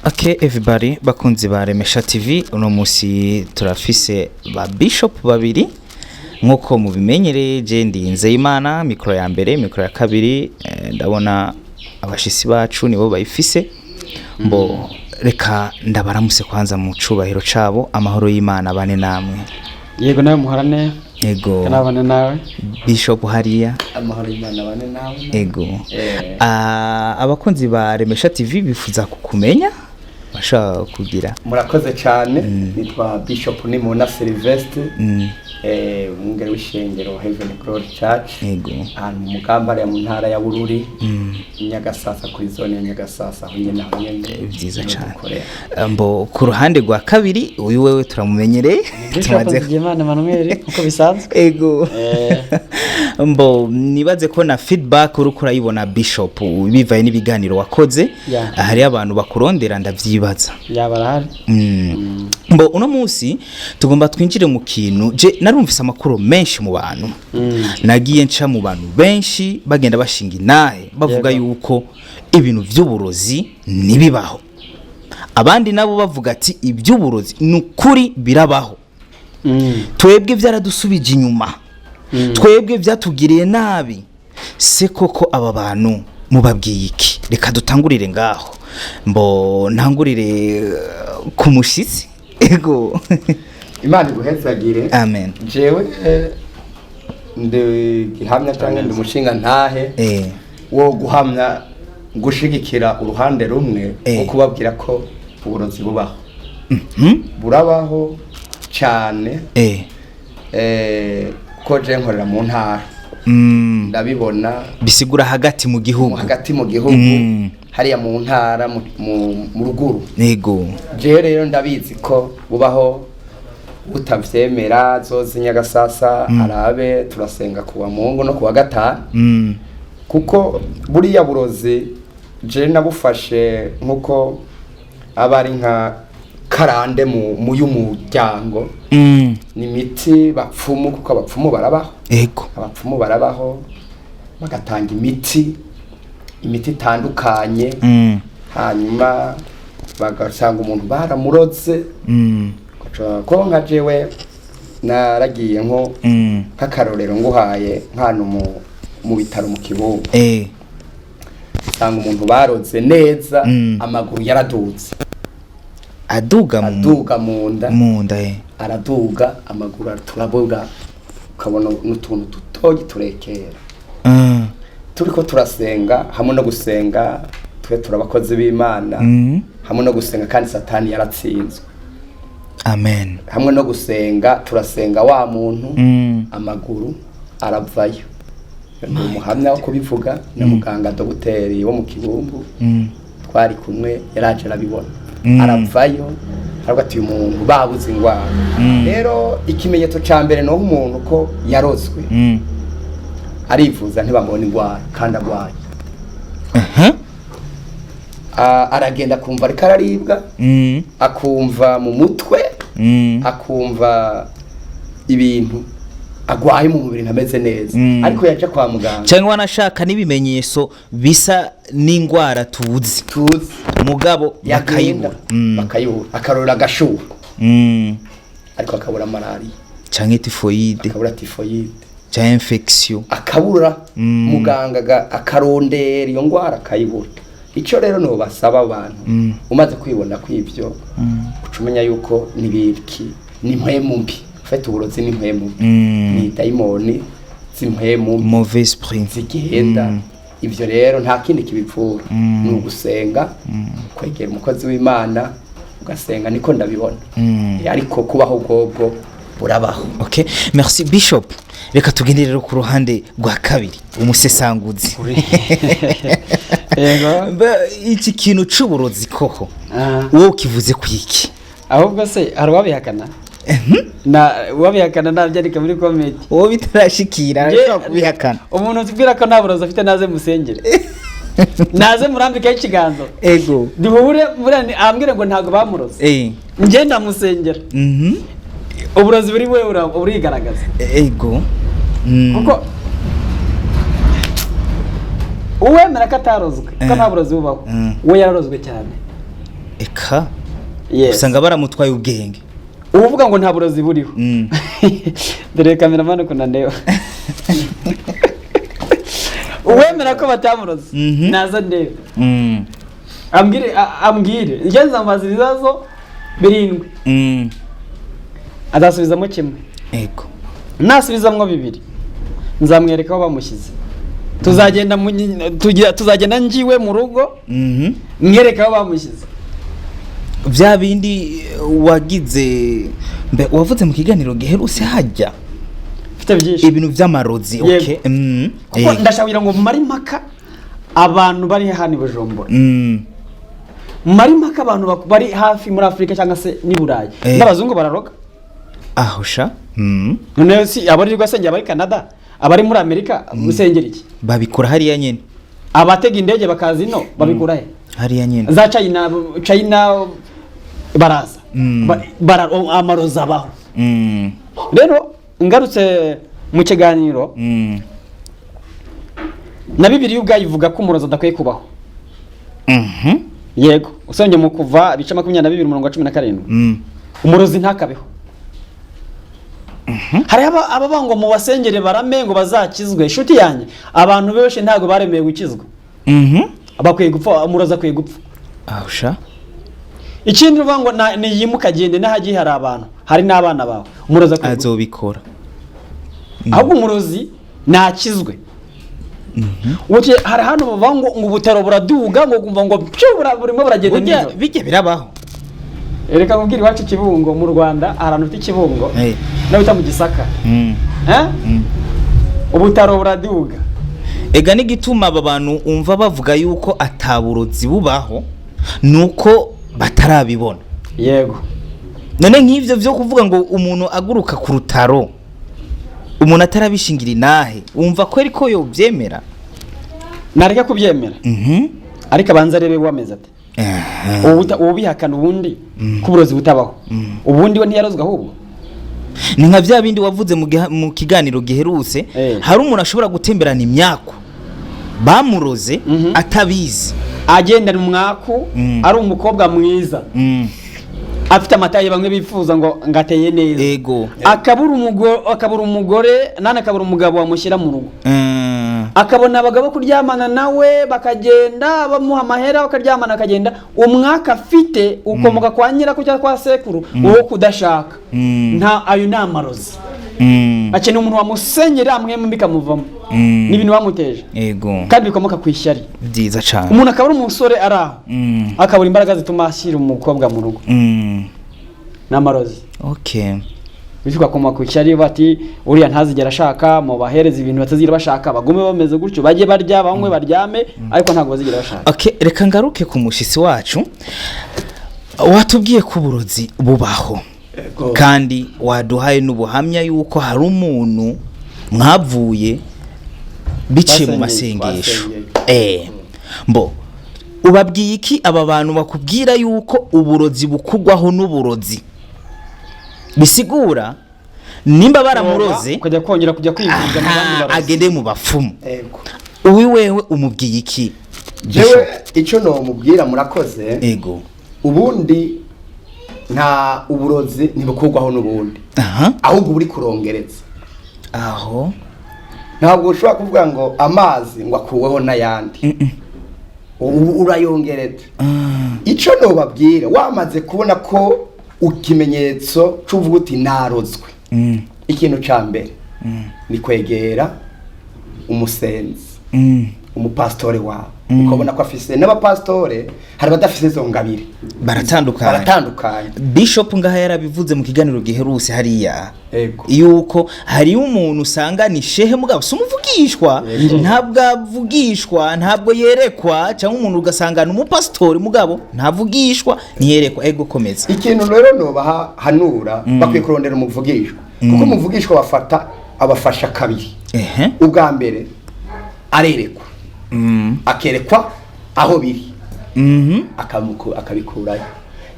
Okay, everybody, bakunzi ba Remesha TV, uno musi turafise ba Bishop babiri nkuko mubimenyereye. Je ndinze Imana, mikro ya mbere, mikro ya kabiri, ndabona abashisi bacu nibo bayifise. Mbo reka ndabaramuse kwanza mu cubahiro cabo, amahoro y'Imana bane namwe. Yego nawe muharane. Ego. Kanabane nawe. Bishop hariya. Amahoro y'Imana bane nawe. Ego. Abakunzi ba Remesha TV bifuza kukumenya. Bashaka kugira. Murakoze cyane. Nitwa Bishop Sylvestre. Umwungere w'ishengero Heaven Glory Church. Ego. Mu mugamba ya mu ntara ya Bururi. Nyagasasa kuri zone ya Nyagasasa aho nyene aho nyene. Byiza cyane. Mbo ku ruhande rwa kabiri uyu wewe turamumenyereye. Tumaze Imana Emmanuel uko bisanzwe. Ego. Mbo nibaze ko na feedback uri kurayibona Bishop bivaye n'ibiganiro wakoze. Hari abantu bakurondera ndavyibaza. Yabarahari. Mbo uno munsi tugomba twinjire mu kintu. Je narumvise amakuru menshi mu bantu. Nagiye nca mu bantu benshi bagenda bashinga inahe bavuga yuko ibintu vy'uburozi nibibaho. Abandi nabo bavuga ati iby'uburozi nukuri birabaho. Twebwe vyaradusubije inyuma. Twebwe vyatugiriye nabi. Se koko aba bantu mubabwiye iki? Reka dutangurire ngaho. Mbo ntangurire ku mushitsi. Ego. Imana iguhezagire. Amen. Jewe gihamya cyangwa ndi mushinga ntahe wo guhamya gushigikira uruhande rumwe wo kubabwira ko uburozi bubaho. Burabaho cyane. Ko je nkorera mu ntara. Ndabibona bisigura hagati mu gihugu. Hagati mu gihugu. Hariya mu ntara mu ruguru. Yego. Je rero ndabizi ko bubaho utavyemera zoze Nyagasasa arabe turasenga kuwa Mungu no kuwa gatanu. Kuko buriya burozi je nabufashe nkuko abari nka karande mu y'umuryango. Ni miti bapfumu kuko abapfumu barabaho. Ego. Abapfumu barabaho bagatanga imiti itandukanye. Hanyuma bagasanga umuntu baramuroze. Ko nka jewe naragiye nko nk'akarorero nguhaye nkano mu bitaro mu Kibungo. Sanga umuntu baroze neza amaguru yaraduze. Aduga mu nda. Araduga amaguru turabura ukabona n'utuntu tutogi turekera. Turiko turasenga hamwe no gusenga twe turabakozi b'Imana. Hamwe no gusenga kandi Satani yaratsinzwe. Amen. Hamwe no gusenga turasenga wa muntu amaguru aravayo. Umuhamya wo kubivuga na muganga dogiteri wo mu Kibumbu. Twari kumwe yaraje arabibona. Aravayo aragati umuntu babuze ingwara. Rero ikimenyetso ca mbere no umuntu ko yarozwe. Arivuza ntibamubona ingwara kandi agwaye. Aragenda kumva ariko araribwa. Akumva mu mutwe. Akumva ibintu agwaye mu mubiri ntameze neza. Ariko yaje kwa muganga cyangwa wanashaka nibimenyetso bisa n'ingwara tuzi mugabo bakayibura akarora gashuha. Ariko akabura malaria cyangwa typhoid. Akabura typhoid cyangwa infection akabura. Muganga akarondera iyo ngwara akayibura. Ico rero no basaba abantu umaze kwibona kw'ivyo ucumenya yuko nibiki ni mpwemu mbi. Fete uburozi ni mpwemu ni daimoni zimpwemu mauvais esprit zigenda. Ivyo rero nta kindi kibipfura ni ugusenga kwegera umukozi w'Imana ugasenga niko ndabibona. Ariko kubaho ubwo burabaho. Okay, merci Bishop. Reka tugende rero ku ruhande rwa kabiri umusesanguzi. Yego. Iki kintu c'uburozi koko wowe kivuze kwiki? Ahubwo se hari wabihakana? Na wabihakana nabyandika muri comment. Wowe bitarashikira ariko kubihakana. Umuntu utubwira ko nta burozi afite naze musengere. Naze murambika ikiganzo. Ego. Ndihure murani ambwire ngo ntago bamuroze. Nje ndamusengera. Uburozi buri we urigaragaza. Ego. Kuko uwemera ko atarozwe ko nta burozi bubaho we yararozwe cyane. eka Yes. usanga baramutwaye ubwenge uvuga ngo nta burozi buriho dore cameraman kunandewa uwemera ko batamurozi naza ndebe ambwire ngenza amazi bizazo birindwi azasubizamo kimwe ego nasubizamwo bibiri nzamwereka aho bamushyize tuzagenda njiwe mu rugo mwereka aho bamushyize bya bindi wagize wavuze mu kiganiro giherutse hajya mfite byinshi ibintu by'amarozi okay kuko ndashobora ngo mari maka abantu bari hano Bujumbura mari maka abantu bari hafi muri Afrika cyangwa se ni Burayi n'abazungu bararoga ahosha none si abari rwasengera bari Canada abari muri Amerika gusengera iki babikora hariya nyene abatega indege bakazino babikora he hariya nyene za China baraza amaroza abaho rero ngarutse mu kiganiro na Bibiliya ubwayo ivuga ko umurozi adakwiye kubaho yego usonye mu kuva bica 22:17 umurozi ntakabeho hari ababango mu basengere barame ngo bazakizwe inshuti yanjye abantu benshi ntago baremeye gukizwa abakwiye gupfa umurozi akwiye gupfa ahusha ikindi uvango ni yimuka gende nahagiye hari abantu hari n'abana bawe umurozi akwiye azobikora ahubwo umurozi nakizwe uti hari hano bavango ngo ubutaro buraduga ngo kumva ngo burimo buragenda bijye birabaho ereka nkubwira iwacu Kibungo mu Rwanda ahantu ufite Kibungo n'abita mu Gisaka ubutaro buraduga ega n'igituma aba bantu umva bavuga yuko ataburozi bubaho nuko batarabibona yego none nk'ivyo byo kuvuga ngo umuntu aguruka ku rutaro umuntu atarabishingira inahe wumva ko ariko yo byemera nareka kubyemera ariko abanza rebe wameze ate ubihakana ubundi kuburozi butabaho ubundi we ntiyarozwa ahubwo ni nka bya bindi wavuze mu kiganiro giherutse hari umuntu ashobora gutemberana imyako bamuroze atabizi agendana umwaku ari umukobwa mwiza afite amataye bamwe bifuza ngo ngateye neza ego akabura umugore nane akabura umugabo wamushyira mu rugo akabona abagabo kuryamana nawe bakagenda bamuha amahera bakaryamana akagenda umwaka afite ukomoka kwa nyirako cyangwa kwa sekuru wowe kudashaka nta ayo ni amarozi akeneye umuntu wamusenyera amwemwe bikamuvamo n'ibintu bamuteje ego kandi bikomoka ku ishyari byiza cyane umuntu akabura umusore araho akabura imbaraga zituma ashyira umukobwa mu rugo n'amarozi okay bituka koma ku ishyari bati uriya ntazigera ashaka mu bahereza ibintu batazigira bashaka bagume bameze gutyo bajye barya bamwe baryame ariko ntabwo bazigira bashaka okay reka ngaruke ku mushisi wacu watubwiye ko uburozi bubaho kandi waduhaye n'ubuhamya yuko hari umuntu mwavuye biciye mu masengesho mbo ubabwiye iki aba bantu bakubwira yuko uburozi bukugwaho n'uburozi bisigura nimba baramuroze kujya kongera kujya kwivuza mu bandi barozi agende mu bapfumu uwi wewe umubwiye iki jewe icyo no mubwira murakoze ego ubundi nta uburozi ntibukugwaho n'ubundi ahubwo buri kurongereza aho ntabwo ushobora kuvuga ngo amazi ngo akuweho n'ayandi urayongereza icyo no babwira wamaze kubona ko ukimenyetso cy'uvuga uti narozwe ikintu cya mbere ni kwegera umusenzi umupasitore wawe ukabona ko afise n'abapasitore hari badafise izo ngabire baratandukanye Bishop ngaha yarabivuze mu kiganiro giherutse hariya yuko hari umuntu usanga ni shehe mugabo sumuvugishwa ntabwo avugishwa ntabwo yerekwa cyangwa umuntu ugasanga n'umupasitore mugabo ntavugishwa ntiyerekwa ego komeza ikintu rero no bahanura bakwiye kurondera umuvugishwa kuko umuvugishwa abafasha kabiri ubwa mbere arerekwa akerekwa aho biri akabikurayo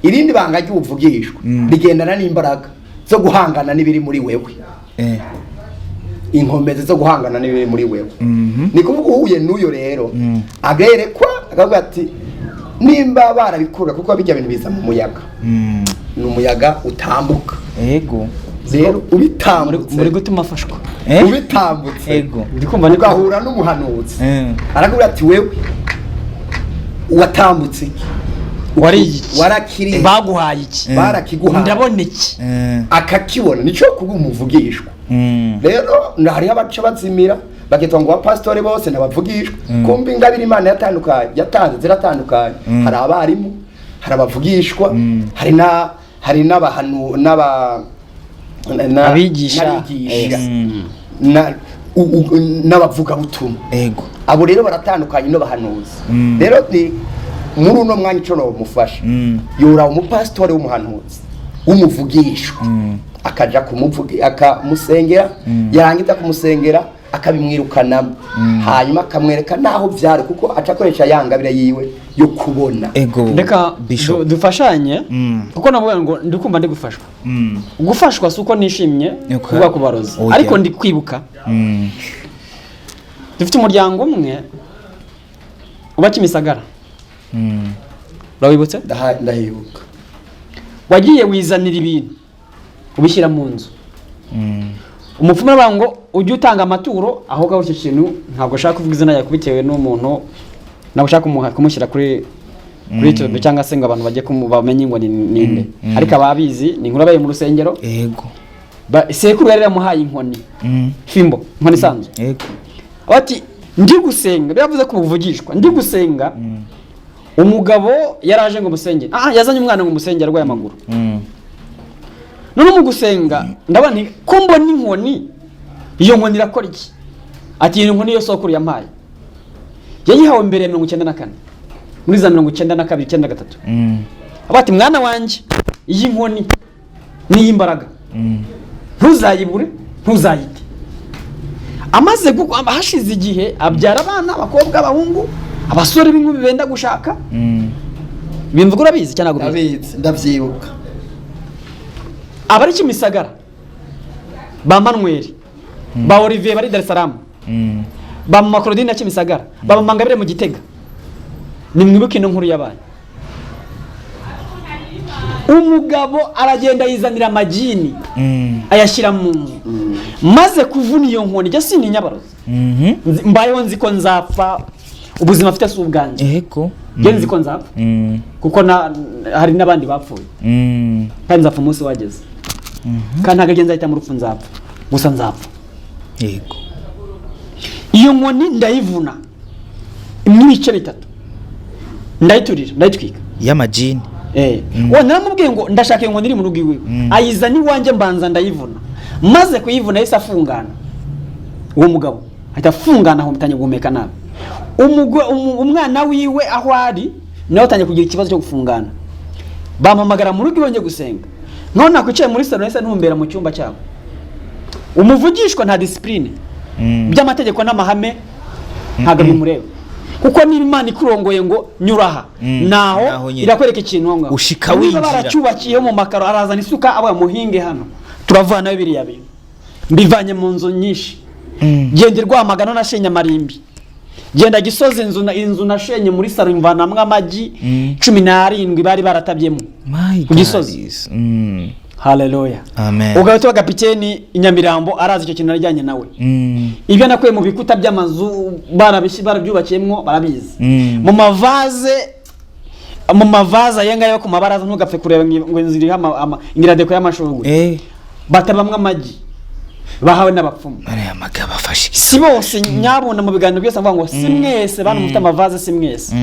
irindi banga ry'ubuvugishwa rigendana n'imbaraga zo guhangana n'ibiri muri wewe inkomezi zo guhangana n'ibiri muri wewe ni kuvuga uhuye n'uyo rero agerekwa akavuga ati nimba barabikura kuko bijya bintu biza mu muyaga ni umuyaga utambuka ego rero ubitambutse muri gutuma afashwa ubitambutse ego ndikumva ugahura n'umuhanuzi arakubwira ati wewe watambutse wari iki warakiriye baguhaye iki barakiguhaye ndabona iki akakibona nico kuba umuvugishwa rero hariho abaca bazimira bakitwa ngo abapasitore bose nabavugishwa kumva ingabire Imana yatanze ziratandukanye hari abarimu hari abavugishwa hari n'abahanu abigisha n'abavuga butumwa ego abo rero baratandukanye no bahanuzi rero ni muri uno mwanya ico no mufasha yora umupasitore w'umuhanuzi w'umuvugishwa akaja kumuvuga akamusengera yarangiza kumusengera akabimwirukana hanyuma akamwereka naho vyari kuko acakoresha yangabira yiwe yo kubona ego reka dufashanye kuko navuga ngo ndikumva ndi gufashwa gufashwa suko nishimye kuba kubarozi ariko ndi kwibuka dufite umuryango umwe uba Kimisagara urabibutse ndahibuka wagiye wizanira ibintu ubishyira mu nzu umupfumu aravuga ngo ujye utanga amaturo aho gaho icyo kintu ntabwo ushaka kuvuga izina yawe bitewe n'umuntu ntabwo ushaka kumushyira kuri YouTube cyangwa se ngo abantu bajye bamenye ngo ni ninde ariko ababizi ni inkuru abaye mu rusengero yego sekuru yari yamuhaye inkoni fimbo inkoni isanzwe yego ati ndi gusenga biravuze ko buvugishwa ndi gusenga umugabo yaraje ngo musengere yazanye umwana ngo musengere arwaye amaguru none mu gusenga ndabona ko mbona inkoni iyo nkoni irakora iki ati iyo nkoni yo sokuru yampaye yayihawe mbere ya 94 muri za 92 93 abati mwana wanje iyi nkoni ni imbaraga ntuzayibure ntuzayite amaze hashize igihe abyara abana abakobwa abahungu abasore b'inkumi benda gushaka bimvuga urabizi cyane ndabizi ndavyibuka abari Kimisagara ba Manuel ba Olivier bari Dar es Salaam ba Makorodine ya Kimisagara ba Mangabire mu Gitega ni mwibuke ino nkuru yabaye umugabo aragenda yizanira amajini ayashyira mu maze kuvuna iyo nkoni cyo sini nyabarozi mbayeho nzi ko nzapfa ubuzima afite si ubwanje yego nzi ko nzapfa kuko hari n'abandi bapfuye kandi nzapfa umunsi wageze kandi ntago agenza ahita mu rupfu nzapfa gusa nzapfa yego iyo nkoni ndayivuna ibice bitatu ndayiturira ndayitwika y'amajini naramubwiye ngo ndashaka iyo nkoni iri mu rugo iwe ayizana iwanjye mbanza ndayivuna maze kuyivuna yahise afungana uwo mugabo ahita afungana aho mutanye guhumeka nabi umwana wiwe aho ari nawe atangiye kugira ikibazo cyo gufungana bampamagara mu rugo iwe gusenga none nakwicaye muri salon nahise ntumbera mu cyumba cyabo umuvugishwa nta discipline by'amategeko n'amahame ntabwo bimureba kuko niba Imana ikurongoye ngo nyuraha naho irakwereka ikintu ngo ushika winjira baracyubakiye mu makaro arazana isuka aba muhinge hano turavana bibiriya bintu mbivanye mu nzu nyinshi genderwa amagano nashenye marimbi genda Gisozi inzu nashenye muri saro imvanamwe amagi 17 bari baratabyemo ku Gisozi haleluya amen ugato kapiteni Inyamirambo arazi icyo kintu najyanye nawe ibyo nakuye mu bikuta by'amazu barabyubakiyemo barabizi mu mavaze yenga yo ku mabaraza ntugapfe kureba ngo inziri ingiradeko y'amashurwe batabamwe amagi bahawe n'abapfumu aya magaba afashe si bose nyabona mu biganiro byose avuga ngo si mwese bantu mufite amavaze si mwese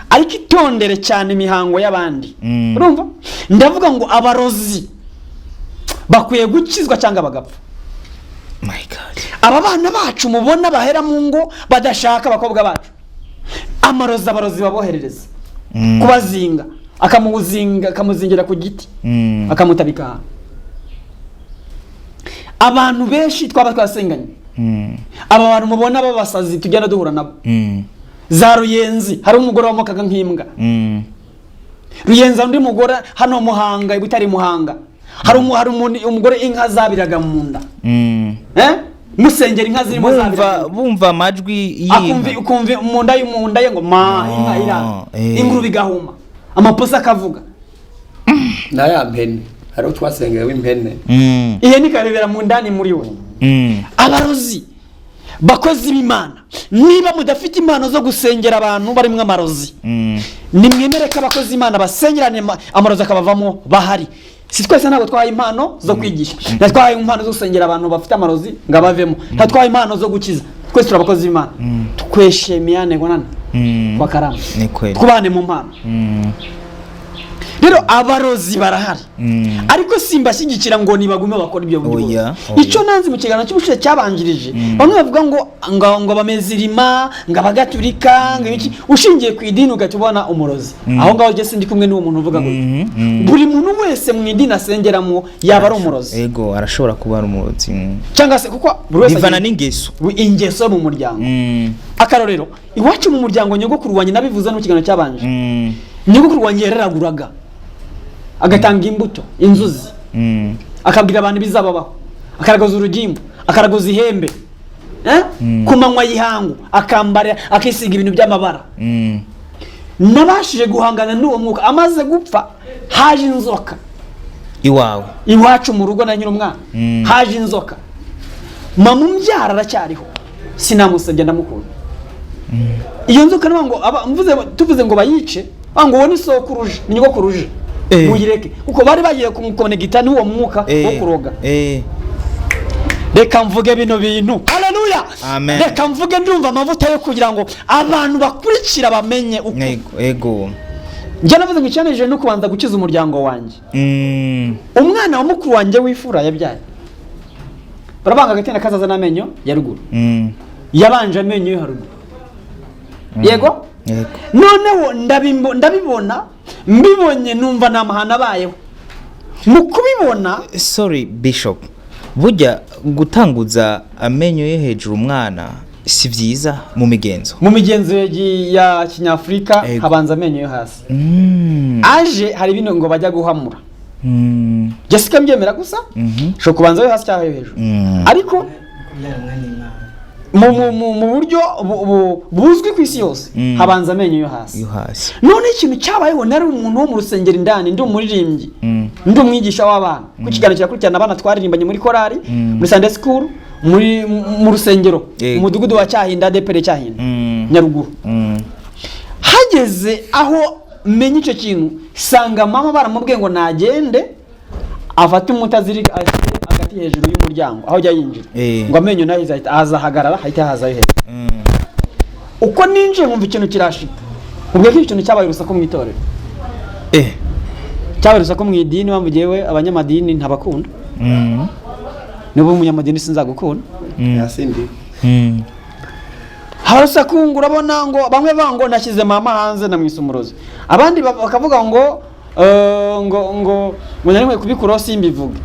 ariko itondere cyane imihango y'abandi urumva ndavuga ngo abarozi bakwiye gukizwa cyangwa bagapfa my god aba bana bacu mubona bahera mu ngo badashaka abakobwa bacu abarozi baboherereza kubazinga akamuzingira ku giti akamutabika abantu benshi twaba twasenganye aba bantu mubona babasazi tugenda duhura nabo za Ruyenzi hari umugore wamokaga nk'imbwa Ruyenzi undi mugore hano Muhanga ibutari Muhanga hari umugore inka zabiraga mu nda musengera inka zirimo bumva amajwi ukumva mu nda ye ngo ma inka ira ingurube igahuma amaposa akavuga na ya mpene hariho twasengewe impene ihene ikarebera mu ndani muri we. Abarozi bakozi b'Imana, niba mudafite impano zo gusengera abantu barimwe amarozi, nimwemere ko abakozi b'Imana basengerane amarozi akabavamo bahari. Si twese ntabwo twahaye impano zo kwigisha, natwahaye impano zo gusengera abantu bafite amarozi ngabavemo, natwahaye impano zo gukiza. Twese turabakozi b'Imana, tweshemiyane gonana kwa karama, twubane mu mpano. Rero abarozi barahari, ariko simbashyigikira ngo nibagume bakora ibyo buryo. Icyo nanzi mu kiganiro cy'ubushize cyabanjirije, bamwe bavuga ngo bamezirima, ngo abagatulika, ngo iki, ushingiye ku idini ugatubona umurozi. Aho ngaho je sindi kumwe n'uwo muntu uvuga ngo buri muntu wese mu idini asengeramo yaba ari umurozi. Ego arashobora kuba ari umurozi. Cyangwa se kuko buri wese bivana n'ingeso. Ingeso mu muryango. Akarorero, iwacu mu muryango nyogokuru wanjye nabivuze no kiganiro cyabanje. Nyogokuru wanjye yararaguraga, agatanga imbuto, inzuzi, akabwira abantu bizababaho, akaragoza urugimbo, akaragoza ihembe, ku manywa y'ihangu, akambara, akisiga ibintu by'amabara. Nabashije guhangana n'uwo mwuka, amaze gupfa haje inzoka iwawe, iwacu mu rugo na nyir'umwana, haje inzoka. Mama umbyara aracyariho, sinamusebye ndamukunda. Iyo nzoka ngo tuvuze ngo bayice, ngo wone sokuruje, ni nyogokuruje. Muyireke kuko bari bagiye kumukonegita n'uwo mwuka wo kuroga. Reka mvuge bino bintu, haleluya, reka mvuge ndumva amavuta yo kugira ngo abantu bakurikira bamenye uko. Ego njye navuze ngo icyaneje no kubanza gukiza umuryango wanjye. Umwana wa mukuru wanjye w'ifura yabyaye, barabanga gatenda kazaza n'amenyo ya ruguru, yabanje amenyo yo haruguru. Yego noneho ndabibona, mbibonye numva namahana bayeho mu kubibona. Sorry Bishop, burya gutanguza amenyo ye hejuru umwana si vyiza mu migenzo ya Kinyafrika. Habanza amenyo yo hasi. Aje hari bino ngo bajya guhamura. Jessica mbyemera gusa sho kubanza yo hasi cyangwa yo hejuru. Ariko mu buryo buzwi ku isi yose habanza amenyo yo hasi. None ikintu cyabayeho, nari umuntu wo mu rusengero indani, ndi umuririmbyi, ndi umwigisha w'abana, ku kiganiro cyakurikirana abana twaririmbanye muri korari, muri Sunday school, mu rusengero, umudugudu wa Cyahinda, depere Cyahinda, Nyaruguru. Hageze aho menye icyo kintu, sanga mama baramubwiye ngo nagende afate umutazirika agati hejuru y'umuryango aho jya yinjira, ngo amenyo nayo azahagarara hahita hazayo hejuru. Uko ninje nkumva ikintu kirashika, ubwo ko ikintu cyabaye rusako mu itorero, cyabaye rusako mu idini. Wambugewe abanyamadini ntabakunda, nibo umunyamadini sinzagukunda yasindi. Harusako urabona ngo bamwe bango nashyize mama hanze na mwisumurozi, abandi bakavuga ngo nari kubikuraho simbivuga.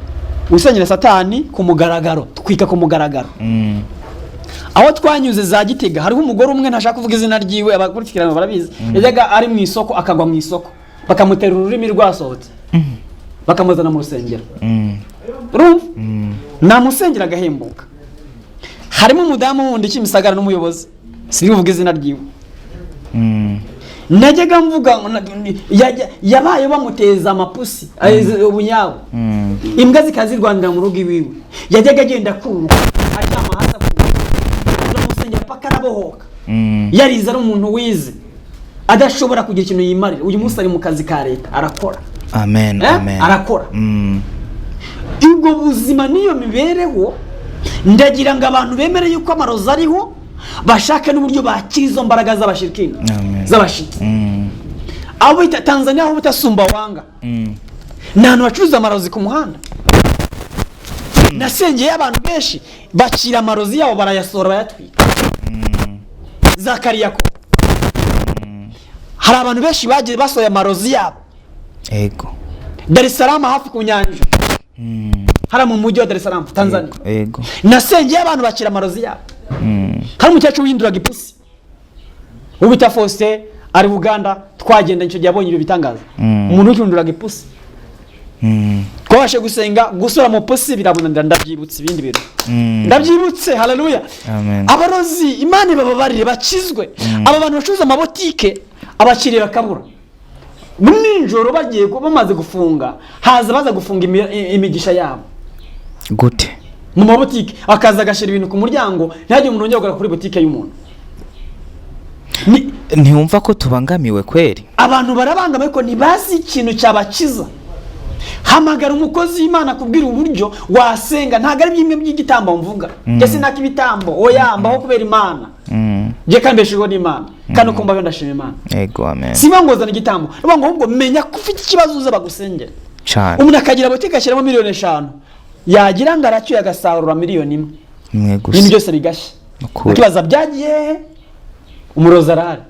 Usenyera Satani ku mugaragaro, twika ku mugaragaro. Aho twanyuze za Gitega hariho umugore umwe ntashaka kuvuga izina ryiwe, abakurikirana barabizi. Yajaga ari mu isoko, akagwa mu isoko, bakamutera ururimi rwasohotse, bakamuzana mu rusengero. Urumva? Namusengera agahembuka. Harimo umudamu wundi kimisagara n'umuyobozi, sinivuga izina ryiwe. Najyaga mvuga yabaye bamuteza amapusi ubunyago, imbwa zikazirwanira mu rugo iwiwe. Yajyaga agenda kuruka aryama hasi uramusengera paka arabohoka. Yarize ari umuntu wize adashobora kugira ikintu yimarira. Uyu munsi ari mu kazi ka leta arakora. Amen. Arakora. Ubwo buzima niyo mibereho, ndagira ngo abantu bemere yuko amarozi ariho, bashaka n'uburyo bakira izo mbaraga z'abashirikini z'abashitsi. Abo bita Tanzania, aho butasumba wanga, n'ahantu bacuruza amarozi ku muhanda. Nasengeye abantu benshi bakira amarozi yabo, barayasora bayatwika. Zakariyako hari abantu benshi bagiye basoya amarozi yabo. Ego Dar es Salaam hafi ku nyanja, hari mu mujyi wa Dar es Salaam Tanzania. Ego nasengeye abantu bakira amarozi yabo. Hari umukecuru w'induraga ipusi ubita Faustin ari Uganda, twagenda nicyo gihe abonye ibyo bitangaza. Umuntu w'induraga ipusi twabashe gusenga gusura mu posi birabunanira ndabyibutse ibindi bintu ndabyibutse haleluya abarozi Imana ibababarire bakizwe aba bantu bacuruza amabotike abakiriye bakabura nijoro bagiye bamaze gufunga haza baza gufunga imigisha yabo gute mu mabotike akaza agashira ibintu ku muryango ntihagire umuntu ongera kuri botike y'umuntu ntiyumva ko tubangamiwe kweri abantu barabangamiwe ko ntibazi ikintu cyabakiza hamagara umukozi w'Imana kubwira uburyo wasenga ntago ari bimwe by'igitambo mvuga ese naka ibitambo oyambaho kubera Imana je kambeshigo n'Imana kandi ukumva yo ndashima Imana yego amen siba ngozana igitambo ngo ahubwo menya ko ufite ikibazo uza bagusengera cyane umuntu akagira botike ashyiramo miliyoni 5 yagira ngo aracyuye agasarura miliyoni 1 gusa ibintu byose bigashya ikibazo byagiye umurozi arahari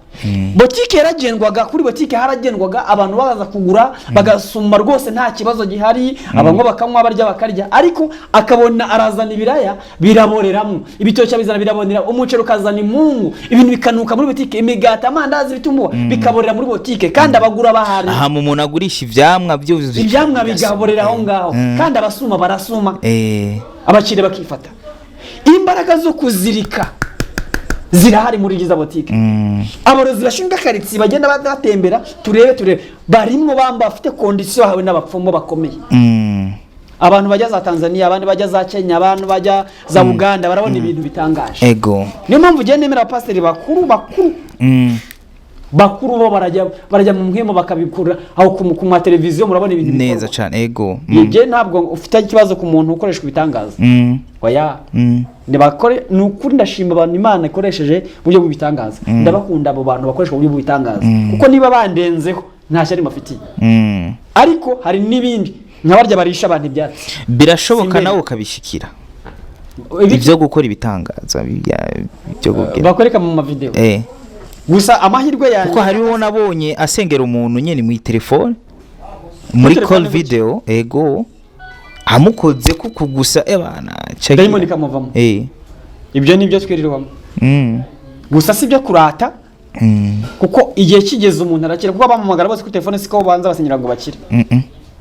botike yaragendwaga kuri botike haragendwaga abantu baza kugura bagasuma rwose nta kibazo gihari abanywa bakanywa barya bakarya ariko akabona arazana ibiraya biraboreramo ibitoki bizana birabonera umucero ukazana imungu ibintu bikanuka muri botike imigati amandazi bitumuwa bikaborera muri botike kandi abagura bahari aha mu muntu agurisha ivyamwa byuzuye ivyamwa bigaborera aho ngaho kandi abasuma barasuma abakire bakifata imbaraga zo kuzirika zirahari muri giza botike abarozi bashinga karitsi bagenda bagatembera turebe barimwo bamba afite condition hawe n'abapfumo bakomeye abantu bajya za Tanzania abandi bajya za Kenya abantu bajya za Uganda barabona ibintu bitangaje ego niyo mpamvu je nemera pastor bakuru bo barajya mu mwemo bakabikura aho ku ma televiziyo murabona ibintu neza cyane ego je ntabwo ufite ikibazo ku muntu ukoresha ibitangaza oya ndabakore nukuri ndashimba abantu Imana ikoresheje buryo bw'ibitangaza ndabakunda abo bantu bakoresha buryo bw'ibitangaza kuko niba bandenzeho nta cyari mafitiye ariko hari nibindi nkabarya barisha abantu ibyatsi birashoboka nawe ukabishikira ibyo gukora ibitangaza byo gukora bakoreka mu mavideo gusa amahirwe yanjye kuko hariho nabonye asengera umuntu nyene mu telefone muri call video ego amukoze kuko gusa ebana Diamond kamuvamo ibyo nibyo twirirwamo gusa sibyo kurata kuko igihe kigeze umuntu arakira kuko abamamagara bose ku telefone siko banza basenyera ngo bakire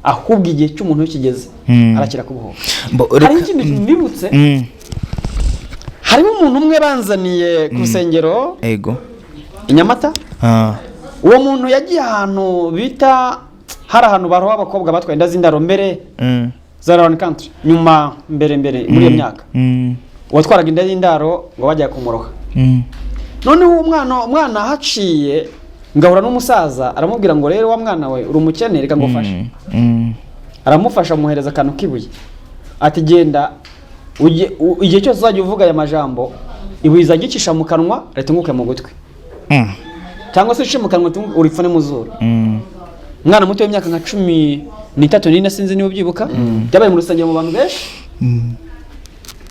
ahubwo igihe cy'umuntu kigeze arakira kubuho hari ikindi nibutse harimo umuntu umwe banzaniye ku rusengero ego Inyamata uwo muntu yagiye ahantu bita hari ahantu baroha abakobwa batwaye inda z'indaro mbere za Round Country nyuma mbere muri iyo myaka watwaraga inda y'indaro ngo bajya kumuroha none uwo umwana haciye ngahura n'umusaza aramubwira ngo rero wa mwana we uri umukene reka ngufashe aramufasha muhereza akantu kibuye ati genda igihe cyose uzajya uvuga aya majambo ibuyiza gicisha mu kanwa retunguke mu gutwi cyangwa se ucishe mu kanwa urifone mu zuru umwana muto w'imyaka nka 13 sinzi niba ubyibuka byabaye mu rusengero mu bantu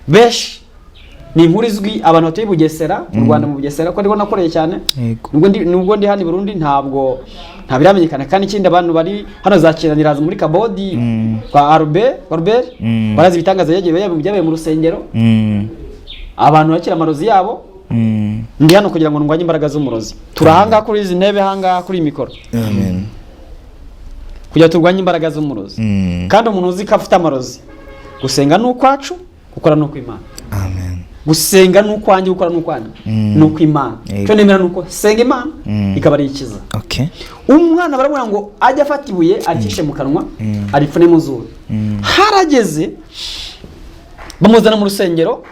besh ni inkuru izwi abantu batuye Bugesera mu Rwanda mu Bugesera ko ariho nakoreye cyane nubwo ndi hano i Burundi ntabwo ntabiramenyekana kandi ikindi abantu bari hano zakiraniraza muri Kabodi kwa Albert barazi bitangaza yagiye mu rusengero abantu bakira amarozi yabo ndi hano kugira ngo ndwanye imbaraga z'umurozi turahanga kuri izi ntebe hanga kuri mikoro amen kugira turwanye imbaraga z'umurozi kandi umuntu uzi ko afite amarozi gusenga n'ukwacu gukora no kw'Imana amen gusenga n'ukwanjye gukora n'ukwanjye no kw'Imana cyo nemera nuko senga Imana ikaba ari ikiza okay umwana baramubwira ngo ajye afata ibuye acishe mu kanwa arifune mu zuru harageze bamuzana mu rusengero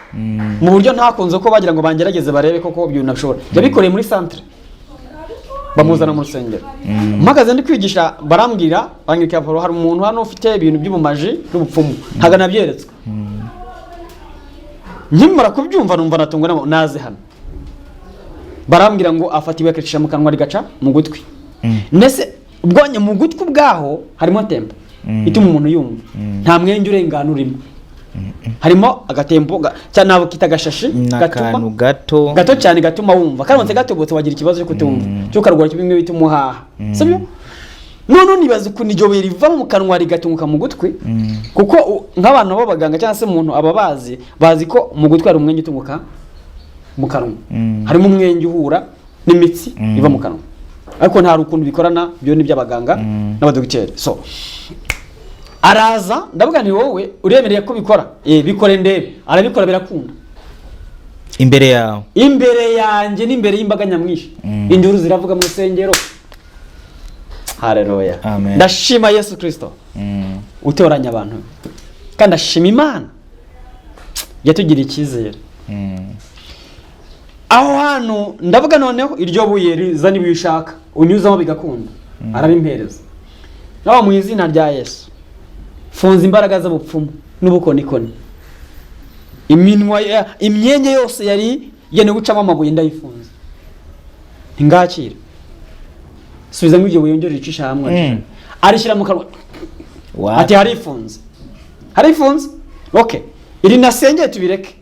mu buryo ntakunze ko bagira ngo bangerageze barebe koko ibyo nashobora yabikoreye muri centre bamuzana mu rusengero mpagaze ndi kwigisha barambwira bangirika hari umuntu hano ufite ibintu by'ubumaji n'ubupfumu ntaga nabyeretswe nkimara kubyumva numva natungwa naze hano barambwira ngo afatiwe akacisha mu kanwa rigaca mu gutwi nese ubwonye mu gutwi bwaho harimo tempo ituma umuntu yumva nta mwenge urengana urimo harimo agatempo cyane nabo kita gashashi gatuma gato cyane gatuma wumva kandi onse gatobotse wagira ikibazo cyo kutumva cyo karwara kibimwe bita umuhaha sibyo none nibaza ukuntu iryo buye riva mu kanwa rigatunguka mu gutwi kuko nk'abantu b'abaganga cyangwa se umuntu ababazi bazi ko mu gutwi hari umwenge utunguka mu kanwa harimo umwenge uhura n'imitsi iva mu kanwa ariko nta rukundo bikorana byo ni by'abaganga n'abadogiteri so araza ndavuga nti wowe uremereye ko bikora bikore ndebe arabikora birakunda imbere yawe imbere yanjye n'imbere y'imbaga nyamwinshi induru ziravuga mu rusengero haleluya ndashima Yesu Kristo utoranya abantu kandi ndashima Imana yatugira icyizere aho hano ndavuga noneho iryo buye rizana ibishaka unyuzamo bigakunda arabimpereza naho mu izina rya Yesu funza imbaraga z'ubupfumu n'ubukonikoni iminwa imyenge yose yari yene gucamo amabuye ndayifunze ntingakira subiza mu iryo buye yongera icisha hamwe arishira mu kanwa ati harifunze okay iri nasengeye tubireke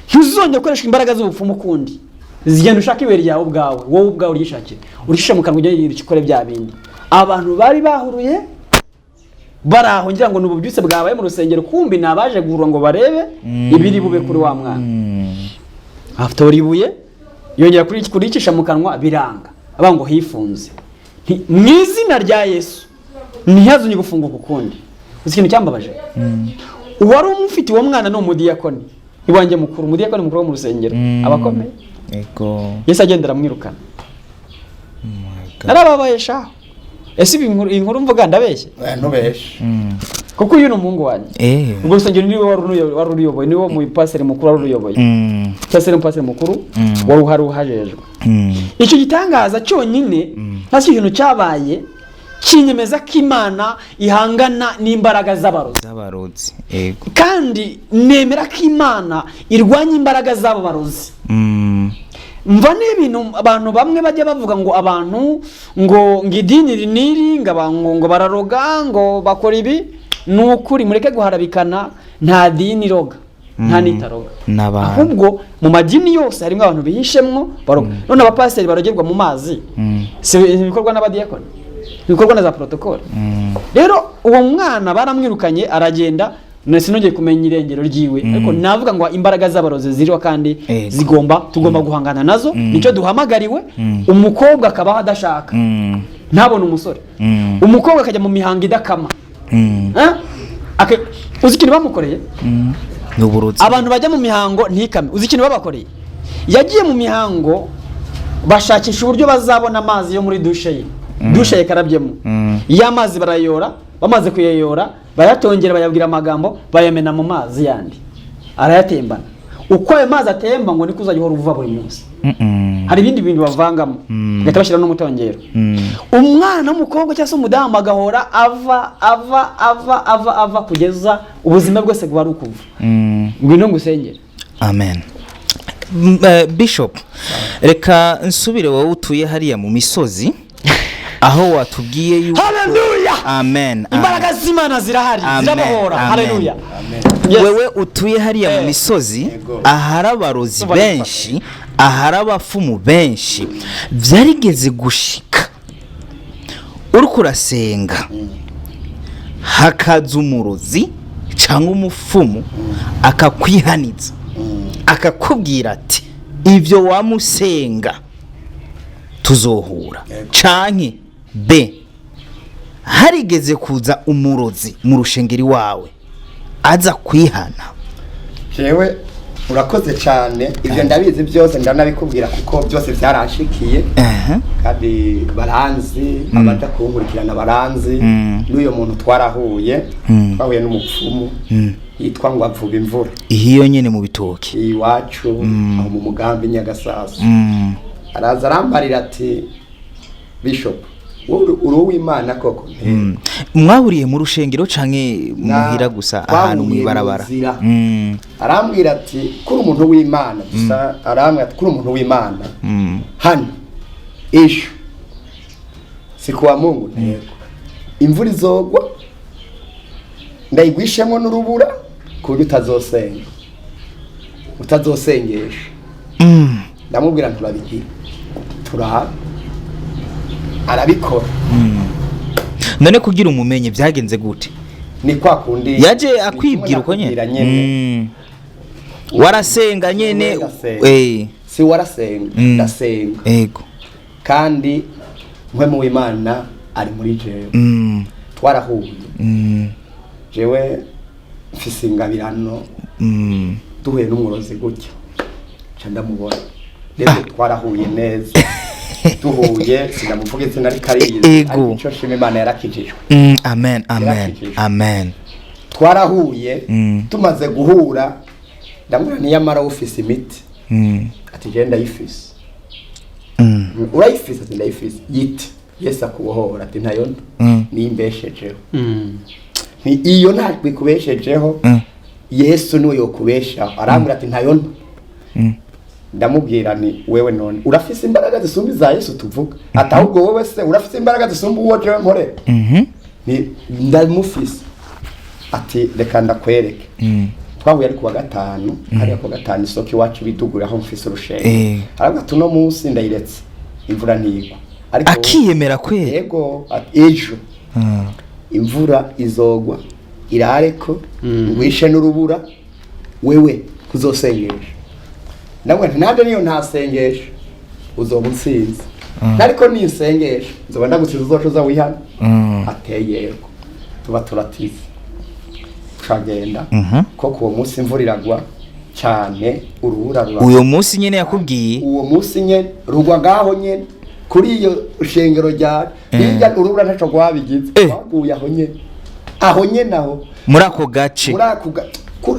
ntuzonye gukoresha imbaraga z'ubupfumu kundi zigenda ushaka ibuye ryawe ubwawe wowe ubwawe urishakira urishisha mu kanwa ujye ukore bya bindi abantu bari bahuruye baraho ngira ngo nububyutse bwabaye mu rusengero kumbi nabaje guhurwa ngo barebe ibiri bube kuri wa mwana after ibuye yongera kuricisha mu kanwa biranga abango hifunze mu izina rya Yesu ntihazunye gufunguka ukundi uzi ikintu cyambabaje uwari umufiti wo mwana no mudiyakoni iwanjye mukuru umudiyakoni mukuru wo mu rusengero abakomeye ego Yesu agendera mwirukana narababaye sha ese inkuru mvuga ndabeshye ntubeshe kuko uyu ni umuhungu wanjye ubwo rusengero niwe wari uruyoboye niwe mu paseri mukuru wari uruyoboye paseri mukuru wari uhari uhajejwe icyo gitangaza cyonyine ntacyo ikintu cyabaye kinyemeza ko Imana ihangana n'imbaraga z'abarozi kandi nemera ko Imana irwanya imbaraga z'abo barozi mva n'ibintu abantu bamwe bajya bavuga ngo abantu ngo idini riniri ngo bararoga ngo bakora ibi nukuri mureke guharabikana nta dini roga nta nitaroga ahubwo mu madini yose harimo abantu bihishemwo baroga none abapasiteri barogerwa mu mazi ibikorwa n'abadiyakoni ibikorwa na za protocole rero uwo mwana baramwirukanye aragenda sinongeye kumenya irengero ryiwe ariko navuga ngo imbaraga z'abarozi ziriho kandi tugomba guhangana nazo nicyo duhamagariwe umukobwa akaba adashaka ntabone umusore umukobwa akajya mu mihango idakama uzi ikintu bamukoreye abantu bajya mu mihango ntikame uzi ikintu babakoreye yagiye mu mihango bashakisha uburyo bazabona amazi yo muri dushe ye karabyemo y'amazi barayora bamaze kuyayora bayatongera bayabwira amagambo bayamena mu mazi yandi arayatembana uko ayo mazi atemba ngo niko uzajya uhora uva buri munsi hari ibindi bintu bavangamo bagahita bashyira n'umutongero umwana w'umukobwa cyangwa se umudamu agahora ava kugeza ubuzima bwose buba ari ukuva ngwino ngusengere amen. Bishop reka nsubire wowe utuye hariya mu misozi aho watubwiye yuko haleluya amen imbaraga z'Imana zirahari zirabohora haleluya wewe utuye hariya mu misozi ahari abarozi benshi ahari abafumu benshi byarigeze gushika uriko urasenga hakaza umurozi cyangwa umufumu akakwihaniza akakubwira ati ibyo wamusenga tuzohura canke B harigeze kuza umurozi mu rushengeri wawe aza kwihana jewe urakoze cyane ibyo ndabizi byose ndanabikubwira kuko byose byarashikiye kandi baranzi abaje kunkurikirana baranzi n'uyo muntu twarahuye twahuye n'umupfumu yitwa ngo avuga imvura iyo nyene mu bitoki iwacu mu mugambi Nyagasasa araza arambarira ati Bishop uri Imana koko mwahuriye mu rushengero canke muhira gusa ahantu mwibarabara arambwira ati kuri umuntu w'Imana gusa arambwira ati kuri umuntu w'Imana hano ejo sikuwa Mungu ntego imvura izogwa ndayigwishemo n'urubura kuburyo utazosengesha ndamubwira nturabigira turahaba arabikora none kugira umumenye byagenze gute ni kwa kundi yaje akwibwira uko nyene warasenga nyene si warasenga ndasenga ego kandi mwe mu Imana ari muri jewe twarahuye jewe mfise ingabirano duhuye n'umurozi gutya ca ndamubona rero twarahuye neza duhuye sinamuvuga izina rikariye ariko ico shima Imana yarakijijwe. Amen, amen, amen. Twarahuye tumaze guhura ndamubona niyamara ufise imiti ati je ndayifise urayifise ati ndayifise yiti Yesu akubohora ati ntayo nimbeshejeho ni iyo ntabwo kubeshejeho Yesu niwe yokubesha arambira ati ntayo ndamubwira ni wewe none urafise imbaraga zisumba za Yesu tuvuga ati ahubwo wowe se urafise imbaraga zisumba uwo jewe nkore ni ndamufise ati reka ndakwereke twahuye ari kuwa gatanu ari kuwa gatanu isoko iwacu bidugura aho mfise urushenge aravuga tuno munsi ndayiretse imvura ntigwa ariko akiyemera kwere yego ejo imvura izogwa irareko ngwishe n'urubura wewe kuzosengesha namwe ntabwo niyo ntasengesha uzoba unsinze ariko nisengesha nzoba ndagusiza uzocoza wihana ateye yego tuba turatize kagenda koko uwo munsi imvura iragwa cyane urubura rura uyo munsi nyene yakubwiye uwo munsi nyene rugwa gaho nyene kuri iyo shengero rya hirya urubura ntaco rwabigize rwaguye aho nyene aho muri ako gace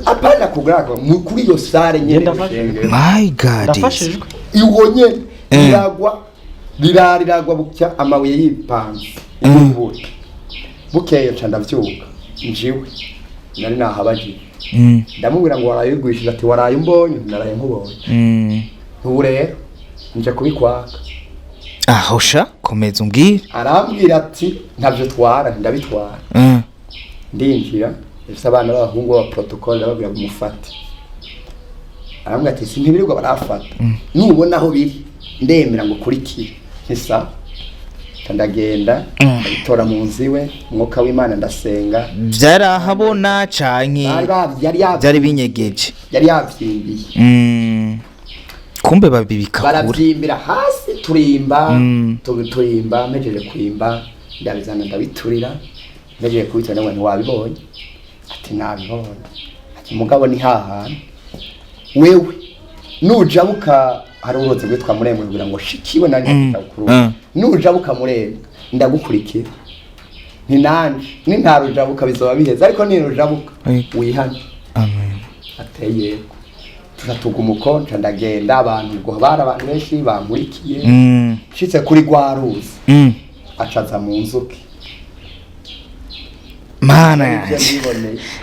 apana kugrako kuri iyo sare nyene shengero. My God, ndafashijwe iwo nyene riragwa bukya amabuye yipanze urubura bukeye ca ndavyuka njiwe nari nahabaje ndamubwira ngo warayigwishije ati waraye umbonye naraye nkubonye ubu rero nje kubikwaka ahosha komeza umbwire arambwira ati ntavyo twara ndabitwara ndinjira ifite abana b'abahungu ba protocol babwira umufate arambwira ati sintibirirwa barafata nubona aho biri ndemera ngo kurikire nkisa ndagenda ndabitora mu nziwe umwuka w'Imana ndasenga byarahabona canke byari binyegeje yari yavyimbiye kumbe babibikakura baravyimbira hasi turimba mejeje kwimba ndabizana ndabiturira mejeje kubitana n'abantu wabibonye ati nabibonye ati mugabo ni hahana wewe nujabuka hari uruzi rwitwa muremwe kugira ngo shikiwe nanje ndakuru nujabuka muremwe ndagukurikira ni nanje ni ntarujabuka bizoba biheza ariko ni rujabuka wihana amen ateye turatuga umukonja ndagenda abantu ngo bara abantu benshi bankurikiye shitse kuri gwaruzi acaza mu nzuki mana yaje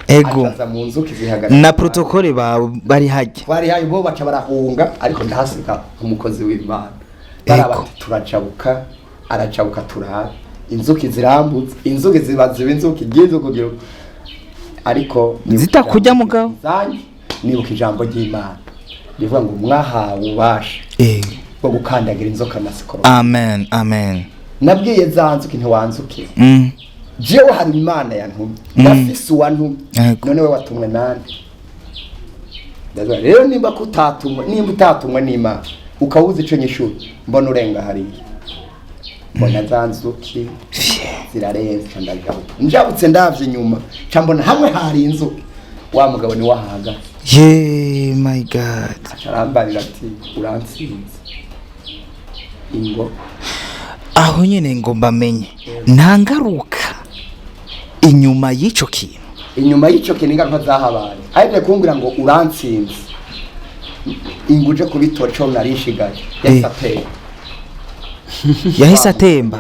ego acaza mu nzuki zihagarara na protocole bari hajye bo baca barahunga ariko ndahasika umukozi w'Imana barabati turacabuka aracabuka turara inzuki zirambutse inzuki zibaziba inzuki gizo kugira ariko zitakujya mugabo zanyi nibuka ijambo ry'Imana rivuga ngo mwahawe ubasha bwo gukandagira inzoka na sikoro. Amen, amen. Nabwiye za nzuki ntiwanzuke jewe hari Imana yantumye ndafise uwantumye none we watumwe nande rero nimba utatumwe n'Imana ukawuza ico nyishuri mbona urenga hariya mbona za nzuki zirarenze njabutse ndavye inyuma ca mbona hamwe hari inzuki wa mugabo ni wahaga my God arambarira ati urantsinze ingo aho nyene ngo mbamenye ntangaruka inyuma y'ico kintu ingaruka zahabaye ariko kumbwira ngo urantsinze inguje kubitoco narishigaje yahise atemba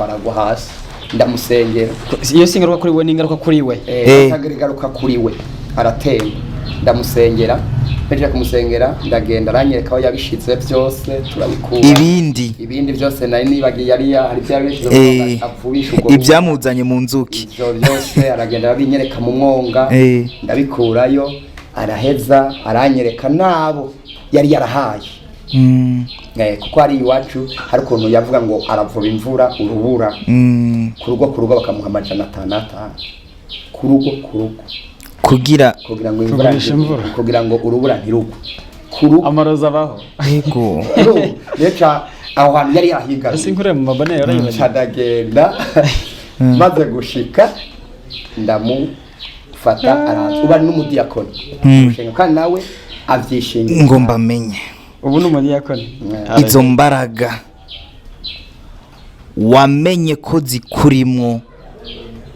aragwa hasi ndamusengera iyo singaruka kuri we n'ingaruka kuri we ingaruka kuri we aratemba ndamusengera peje kumusengera ndagenda aranyereka aho yabishize byose turabikura ibindi byose nari nibagiye yari hari byabishize apfubisha ubwo ibyamuzanye mu nzuki byose aragenda abinyereka mu mwonga ndabikurayo araheza aranyereka nabo yari yarahaye kuko ari iwacu hari ukuntu yavuga ngo aravuba imvura urubura ku rugo bakamuha amajana 5 ku rugo kugira ngo urubura ntirugwe amaroza abaho yego neca aho hantu yari yahigaye sinkure mu mabane yarayibanye ndagenda maze gushika ndamufata araza uba n'umudiyakoni umushinga kandi nawe avyishimiye ngo mbamenye ubu ni umudiyakoni izo mbaraga wamenye ko zikurimwo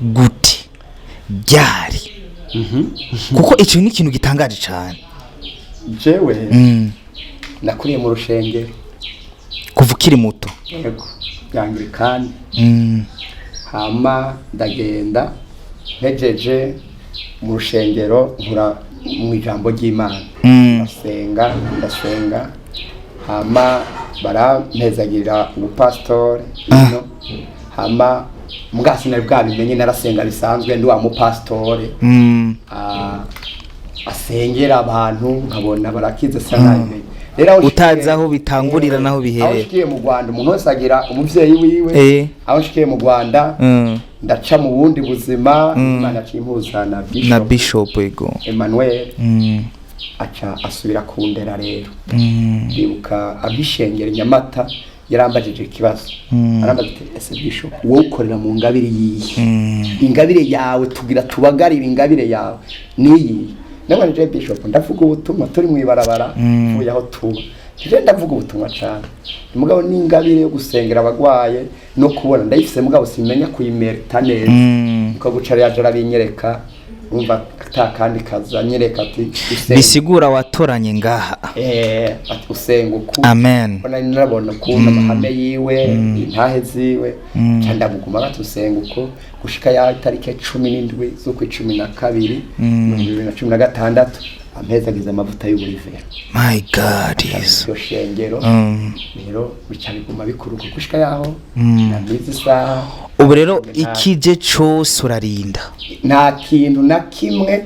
gute ryari kuko icyo ni ikintu gitangaje cyane jewe nakuriye mu rushengero kuva ukiri muto yego yangirikani hama ndagenda ntejeje mu rushengero nkura mu ijambo ry'Imana ndasenga hama barampezagirira ubupasitore ino hama mugasi nari bwabimenye narasenga bisanzwe ndi wa mupasitore asengera abantu nkabona barakize sanabimenye rero utazi aho bitangurira naho biherera aho shikiye mu Rwanda umuntu wese agira umuvyeyi wiwe aho shikiye mu Rwanda ndaca mu bundi buzima Imana cimpuza na Bishop Emmanuel aca asubira kundera rero ndibuka abishengera Nyamata yarambajije ikibazo arambaza ese Bishop wowe ukorera mu ngabire yihe ingabire yawe tugira tubagarira ingabire yawe niyi nabanje Bishop ndavuga ubutumwa turi mu ibarabara vuye aho tuba je ndavuga ubutumwa cyane umugabo n'ingabire yo gusengera abagwaye no kubona ndayifise mugabo simenya kuyimerita neza niko gucara yaje arabinyereka umva kandi kazanyereka ati bisigura watoranye ngaha ati usenga uku amen bona nirabona kuntu amahame yiwe intahe ziwe cyanda buguma batusenga uko gushika ya tarike 17 z'uko 12 2016 ampezagiza amavuta y'uburivera my god yo shengero rero bica biguma bikuruka gushika yaho namizi saha ubu rero ikije cyose urarinda nta kintu na kimwe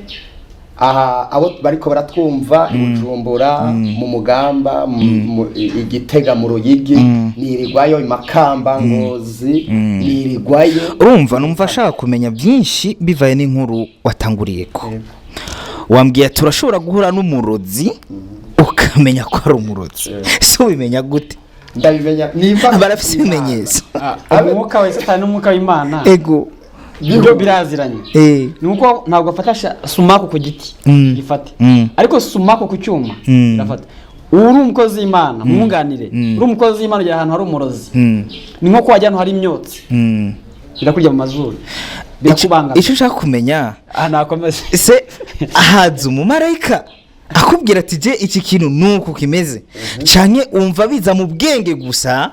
aha abo bariko baratwumva Bujumbura mu Mugamba Igitega mu Ruyigi nirigwayo Imakamba Ngozi nirigwayo urumva numva ashaka kumenya byinshi bivaye n'inkuru watanguriyeko wambwiye turashobora guhura n'umurozi ukamenya ko ari umurozi so ubimenya gute ndabimenya nimba barafise ibimenyetso umwuka wese cyane umwuka w'Imana ego ibyo biraziranye nuko ntabwo afatasha sumako ku giti gifate ariko sumako ku cyuma irafata uri umukozi w'Imana mwunganire uri umukozi w'Imana ujya ahantu hari umurozi ni nko kwajya ahantu hari imyotsi irakurya mu mazuru icyo ushaka kumenya nakomeze se ahaza umumarayika akubwira ati je iki kintu nuko kimeze canke umva biza mu bwenge gusa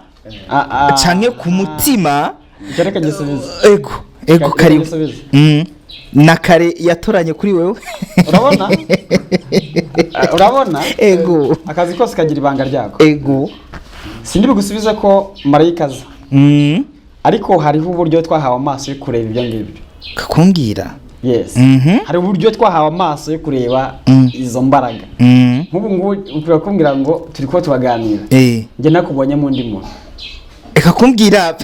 canke ku mutima cyareka gisubiza ego karibu na kare yatoranye kuri wewe urabona ego akazi kose kagira ibanga ryako ego sindi bigusubiza ko marayika aza ariko hariho uburyo twahawe amaso yo kureba ibyo ngibyo kakumbwira yes hari uburyo twahawe amaso yo kureba izo mbaraga nk'ubu ngubu turakumbwira ngo turi ko tubaganira njye nakubonye mu ndi muntu reka kumbwira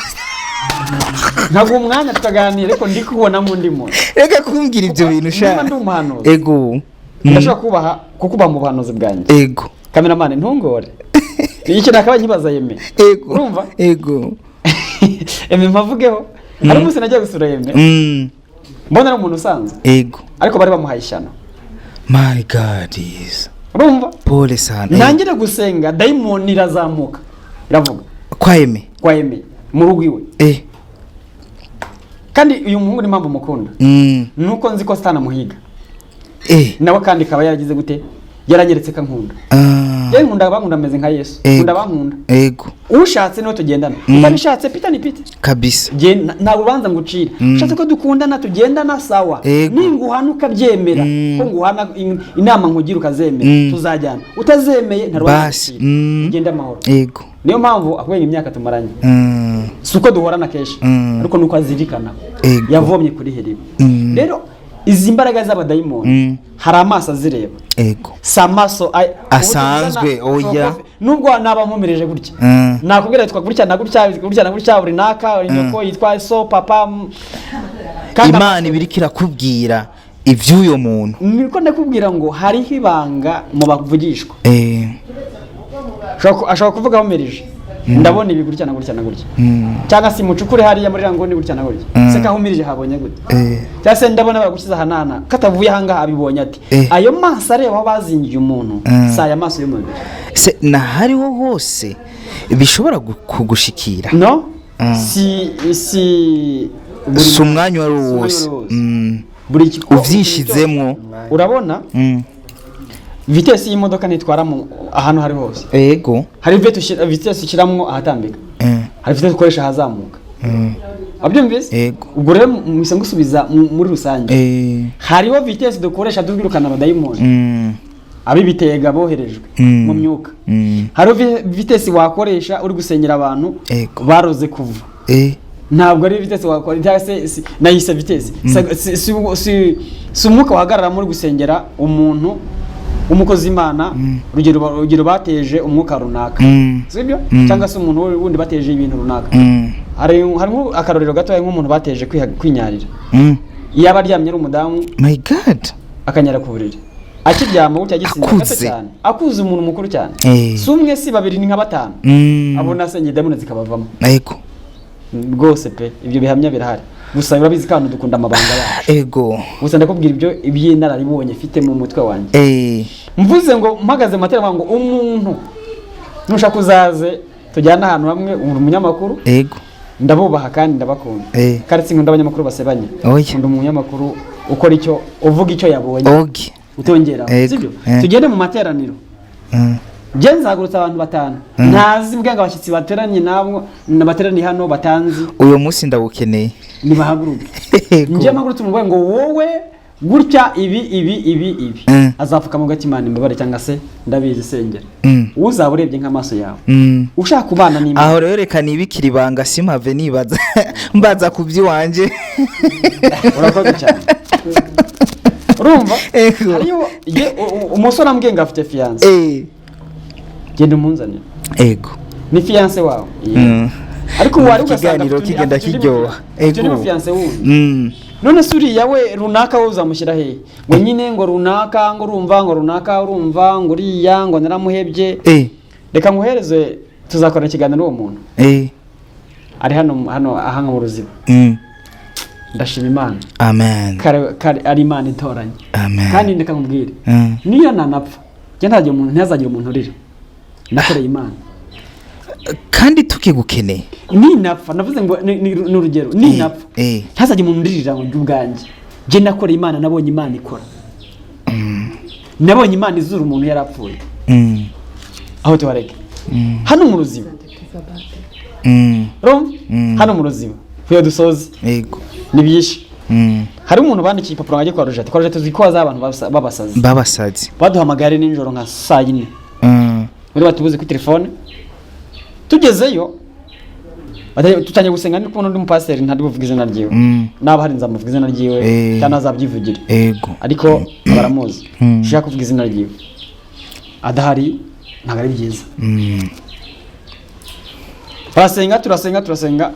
ntabwo umwanya tukaganira ariko ndi kubona mu ndi muntu reka kumbwira ibyo bintu sha ndi umuhanuzi ego ndashaka kubaha kukuba mu buhanuzi bwanjye ego kameramani ntungore iki nakaba nkibaza Yeme ego urumva ego Eme mpavugeho ari umunsi nagiye gusura Yeme mbona ari umuntu usanzwe ego ariko bari bamuhaye ishyano my god urumva pole sana nangire gusenga daimoni irazamuka iravuga kwa Yeme mu rugo iwe kandi uyu muhungu ni mpamvu mukunda nuko nzi ko Satani muhiga nawe kandi kaba yaragize gute yaranyeretse ka nkunda nkunda bankunda ameze nka Yesu nkunda bankunda ego ushatse no tugendana utabishatse pita ni pita kabisa je ntabwo banza ngucira ushatse ko dukundana tugendana sawa ninguhanuka byemera ko nguhana inama nkugira ukazemera tuzajyana utazemeye basi ugenda amahoro ego niyo mpamvu akwenye imyaka tumaranye suko duhorana keshi ariko nuko azirikana yavomye kuri heriba rero izi mbaraga z'abadayimoni hari amaso azireba ego samaso asanzwe oya nubwo nabamumirije gutya nakubwira twa gutya na gutya buri naka nyoko yitwa so papa Imana ibirikira kubwira ivyuyo muntu niko ndakubwira ngo hari hibanga mu bavugishwa ashaka kuvuga bamirije ndabona ibi gutya na gutya na gutya cyangwa si mucukure hariya muri rango ni gutya na gutya se kahumirije habonye gute cyangwa se ndabona bagukiza hanana katavuye hanga abibonye ati ayo maso areba bazingiye umuntu saya maso y'umubiri se na hariho hose bishobora kugushikira no si umwanya wari wose buri uvyishizemwo urabona vitesse y'imodoka nitwaramo ahantu hari hose yego hari vitesse ushiramwo ahatambika hari vitesse ukoresha hazamuka abyumvise yego ubwo rero mwise ngusubiza muri rusange hariho vitesse dukoresha dubwirukana abadayimoni abibitega boherejwe mu myuka hariho vitesse wakoresha uri gusengera abantu baroze kuva ntabwo ari vitesse wakora cyangwa se nayise vitesse si umwuka wahagarara muri gusengera umuntu umukozi Imana rugero bateje umwuka runaka sibyo cyangwa se umuntu wundi bateje ibintu runaka harimo akarorero gato nk'umuntu bateje kwinyarira yaba aryamye ari umudamu my god akanyara ku buriri akiryama gutya gisinda gato cyane akuze umuntu mukuru cyane si umwe si babiri ni nka batanu abona se nyidamuna zikabavamo yego rwose pe ibyo bihamya birahari gusa urabizi kandi dukunda amabanga yacu ego gusa ndakubwira ibyo iby'inararibonye mfite mu mutwe wanjye mvuze ngo mpagaze matera ngo umuntu nushaka kuzaze tujyana ahantu hamwe umunyamakuru ego ndabubaha kandi ndabakunda kandi sinkunda abanyamakuru basebanye nkunda umunyamakuru ukora icyo uvuga icyo yabonye utongera sibyo tugende mu materaniro genza hagurutsa abantu batanu ntazi mbwanga abashyitsi bateranye nabo nabaterani hano batanzi uyo munsi ndabukeneye nibahaguruke nje magurutse umugwe ngo wowe gutya ibi azapfuka mu gatimana imbabare cyangwa se ndabizi sengera uzaba urebye nk'amaso yawe ushaka kubana n'Imana aho rero reka nibikira ibanga simave nibaza mbaza kubyi wanje urakoze cyane urumva ariyo umusore ambwenga afite fiance genda umunzanira ego ni fiance wawe ariko wari ugasanga kigenda kiryoha ego ni fiance wundi none suri yawe runaka wo uzamushyira he ngo nyine ngo runaka ngo urumva ngo runaka urumva ngo uriya ngo naramuhebye reka nguhereze tuzakora ikiganiro n'uwo muntu ari hano ahanga mu ruziba ndashima Imana amen kare ari Imana itoranye amen kandi ndeka nkubwire niyo nanapfa je ntazagira umuntu urira nakoreye Imana kandi tukigukeneye ninapfa navuze ngo ni urugero ninapfa ntazagira umuntu uririra ngo ubwanjye je nakoreye Imana nabonye Imana ikora nabonye Imana izura umuntu yarapfuye aho tuwareke hano mu ruziba hano mu ruziba fuyo dusoze yego nibyishe hari umuntu bandikiye ipapuro ngajye kwa Rojete tuzi ko haza abantu babasazi baduhamagara nijoro nka saa 4 muri batubuze ku telefone tugezeyo tutanye gusenga ndi kubona undi mupasiteri ntari buvuga izina ryiwe naba hari nzamuvuga izina ryiwe cyane azabyivugira yego ariko baramuzi shaka kuvuga izina ryiwe adahari ntabwo ari byiza turasenga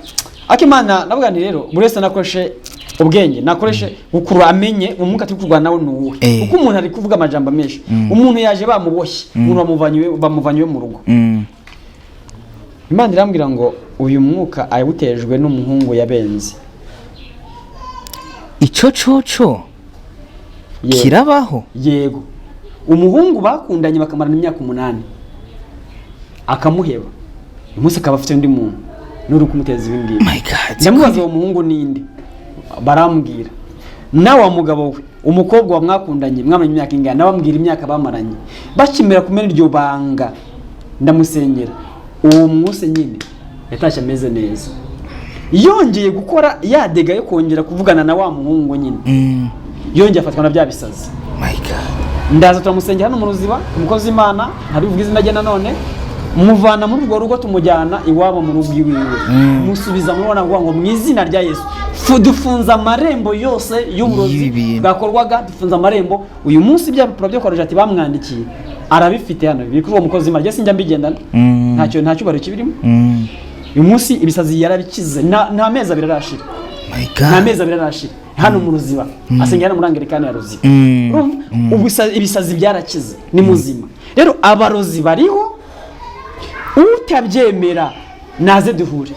akimana navuga nti rero buri wese nakoreshe ubwenge nakoreshe gukurura amenye umwuka turi kurwana nawe nuwe uko umuntu ari kuvuga amajambo menshi umuntu yaje bamuboshye umuntu bamuvanywe mu rugo Imana irambwira ngo uyu mwuka ayibutejwe n'umuhungu yabenze ico coco kirabaho yego umuhungu bakundanye bakamarana imyaka 8 akamuheba umunsi akaba afite undi muntu nuri kumuteza ibingibi my god ndamubaza uwo muhungu ninde barambwira nawe wa mugabo we umukobwa wa mwakundanye mwamanye imyaka ingana nabambwira imyaka bamaranye bakimera kumena iryo banga ndamusengera uwo mwuse nyine yatashye ameze neza yongeye gukora yadega yo kongera kuvugana na wa muhungu nyine yongeye afatwa na bya bisazi my god ndaza turamusengera hano mu ruziba umukozi Imana hari uvuga izina rye nanone muvana muri urwo rugo tumujyana iwabo mu rugo iwiwe musubiza mubona ngo mu izina rya Yesu dufunza amarembo yose y'uburozi bwakorwaga dufunza amarembo uyu munsi bya byo kwa Rojete bamwandikiye arabifite hano biri kuri uwo mukozi Imana rye sinjya mbigendana ntacyo bari kibirimo uyu munsi ibisazi yarabikize nta meza birarashira nta meza birarashira hano mu ruziba asengera mu rangerekane ya ruziba ibisazi byarakize ni muzima rero abarozi bariho utabyemera naze duhure